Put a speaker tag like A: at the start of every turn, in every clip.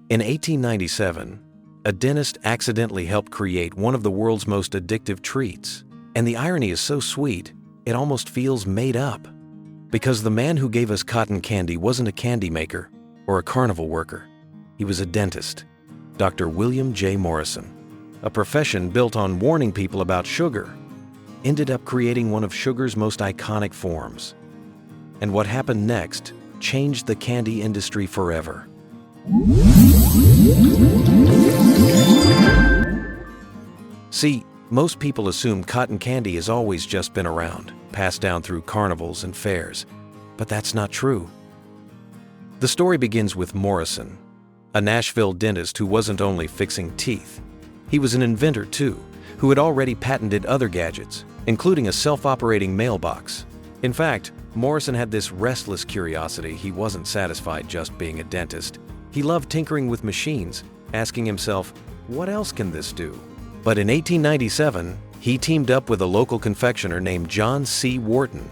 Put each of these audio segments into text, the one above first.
A: In 1897, a dentist accidentally helped create one of the world's most addictive treats. And the irony is so sweet, it almost feels made up. Because the man who gave us cotton candy wasn't a candy maker or a carnival worker. He was a dentist, Dr. William J. Morrison. A profession built on warning people about sugar, ended up creating one of sugar's most iconic forms. And what happened next changed the candy industry forever. See, most people assume cotton candy has always just been around, passed down through carnivals and fairs, but that's not true. The story begins with Morrison, a Nashville dentist who wasn't only fixing teeth. He was an inventor too, who had already patented other gadgets, including a self-operating mailbox. In fact, Morrison had this restless curiosity. He wasn't satisfied just being a dentist. He loved tinkering with machines, asking himself, what else can this do? But in 1897, he teamed up with a local confectioner named John C. Wharton.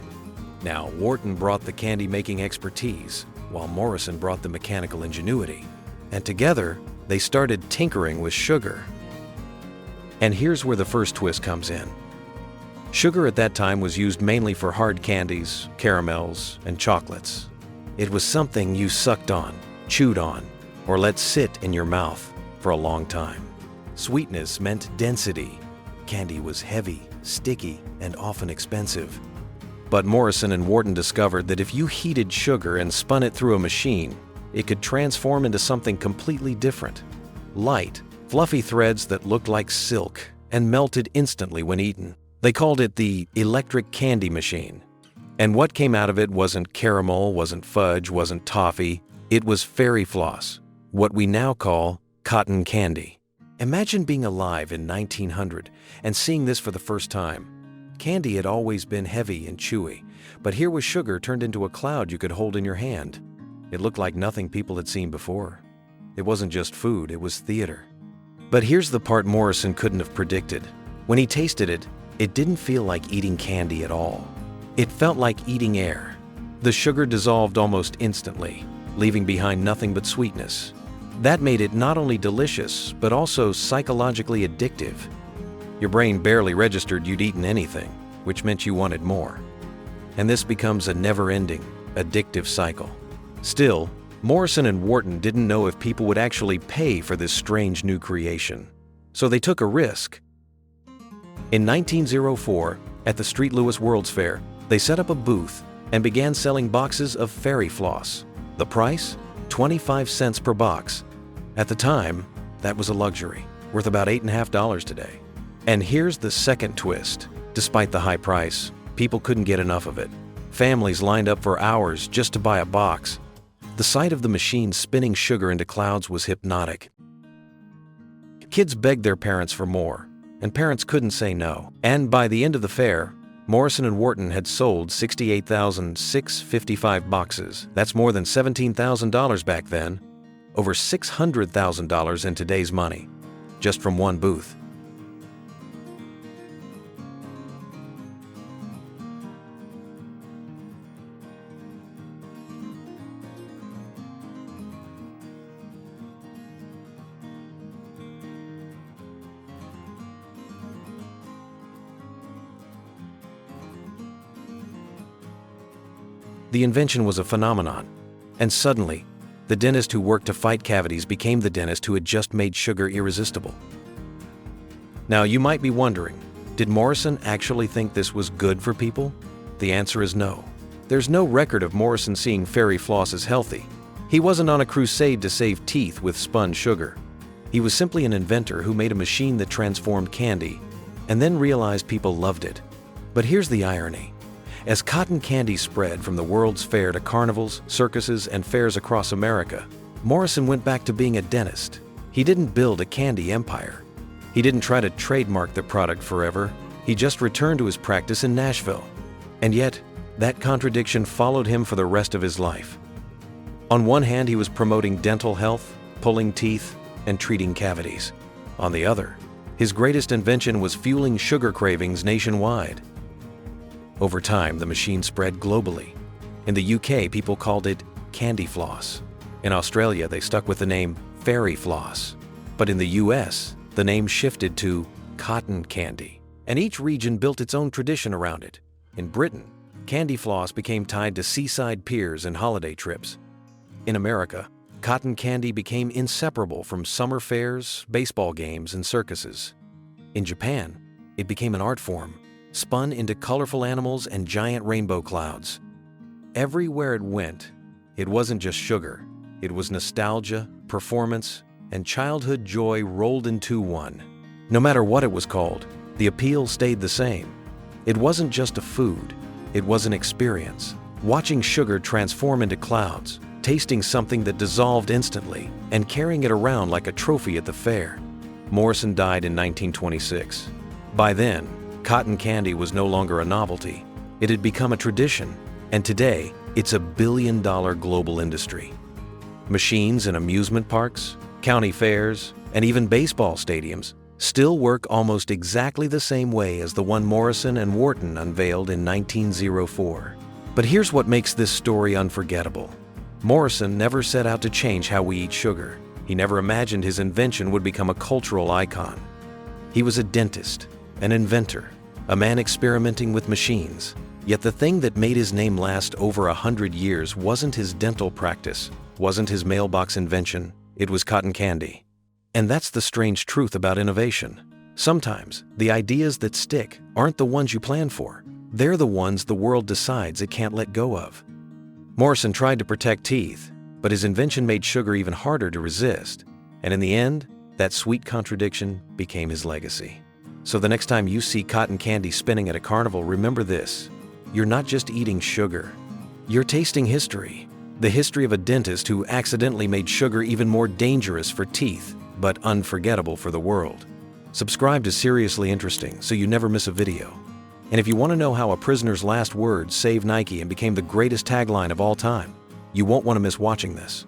A: Now, Wharton brought the candy-making expertise, while Morrison brought the mechanical ingenuity. And together, they started tinkering with sugar. And here's where the first twist comes in. Sugar at that time was used mainly for hard candies, caramels, and chocolates. It was something you sucked on, chewed on, or let sit in your mouth for a long time. Sweetness meant density. Candy was heavy, sticky, and often expensive. But Morrison and Wharton discovered that if you heated sugar and spun it through a machine, it could transform into something completely different. Light, fluffy threads that looked like silk and melted instantly when eaten. They called it the electric candy machine. And what came out of it wasn't caramel, wasn't fudge, wasn't toffee. It was Fairy Floss, what we now call cotton candy. Imagine being alive in 1900 and seeing this for the first time. Candy had always been heavy and chewy, but here was sugar turned into a cloud you could hold in your hand. It looked like nothing people had seen before. It wasn't just food, it was theater. But here's the part Morrison couldn't have predicted. When he tasted it, it didn't feel like eating candy at all. It felt like eating air. The sugar dissolved almost instantly, leaving behind nothing but sweetness. That made it not only delicious, but also psychologically addictive. Your brain barely registered you'd eaten anything, which meant you wanted more. And this becomes a never-ending, addictive cycle. Still, Morrison and Wharton didn't know if people would actually pay for this strange new creation. So they took a risk. In 1904, at the St. Louis World's Fair, they set up a booth and began selling boxes of Fairy Floss. The price? 25 cents per box. At the time, that was a luxury, worth about $8.50 today. And here's the second twist. Despite the high price, people couldn't get enough of it. Families lined up for hours just to buy a box. The sight of the machine spinning sugar into clouds was hypnotic. Kids begged their parents for more, and parents couldn't say no. And by the end of the fair, Morrison and Wharton had sold 68,655 boxes. That's more than $17,000 back then. Over $600,000 in today's money, just from one booth. The invention was a phenomenon, and suddenly, the dentist who worked to fight cavities became the dentist who had just made sugar irresistible. Now, you might be wondering, did Morrison actually think this was good for people? The answer is no. There's no record of Morrison seeing Fairy Floss as healthy. He wasn't on a crusade to save teeth with spun sugar. He was simply an inventor who made a machine that transformed candy, and then realized people loved it. But here's the irony. As cotton candy spread from the World's Fair to carnivals, circuses, and fairs across America, Morrison went back to being a dentist. He didn't build a candy empire. He didn't try to trademark the product forever. He just returned to his practice in Nashville. And yet, that contradiction followed him for the rest of his life. On one hand, he was promoting dental health, pulling teeth, and treating cavities. On the other, his greatest invention was fueling sugar cravings nationwide. Over time, the machine spread globally. In the UK, people called it candy floss. In Australia, they stuck with the name Fairy Floss. But in the US, the name shifted to cotton candy, and each region built its own tradition around it. In Britain, candy floss became tied to seaside piers and holiday trips. In America, cotton candy became inseparable from summer fairs, baseball games, and circuses. In Japan, it became an art form, spun into colorful animals and giant rainbow clouds. Everywhere it went, it wasn't just sugar. It was nostalgia, performance, and childhood joy rolled into one. No matter what it was called, the appeal stayed the same. It wasn't just a food, it was an experience. Watching sugar transform into clouds, tasting something that dissolved instantly, and carrying it around like a trophy at the fair. Morrison died in 1926. By then, cotton candy was no longer a novelty. It had become a tradition, and today, it's a billion-dollar global industry. Machines in amusement parks, county fairs, and even baseball stadiums still work almost exactly the same way as the one Morrison and Wharton unveiled in 1904. But here's what makes this story unforgettable. Morrison never set out to change how we eat sugar. He never imagined his invention would become a cultural icon. He was a dentist, an inventor, a man experimenting with machines. Yet the thing that made his name last over 100 years wasn't his dental practice, wasn't his mailbox invention, it was cotton candy. And that's the strange truth about innovation. Sometimes, the ideas that stick aren't the ones you plan for. They're the ones the world decides it can't let go of. Morrison tried to protect teeth, but his invention made sugar even harder to resist. And in the end, that sweet contradiction became his legacy. So the next time you see cotton candy spinning at a carnival, remember this. You're not just eating sugar. You're tasting history. The history of a dentist who accidentally made sugar even more dangerous for teeth, but unforgettable for the world. Subscribe to Seriously Interesting so you never miss a video. And if you want to know how a prisoner's last words saved Nike and became the greatest tagline of all time, you won't want to miss watching this.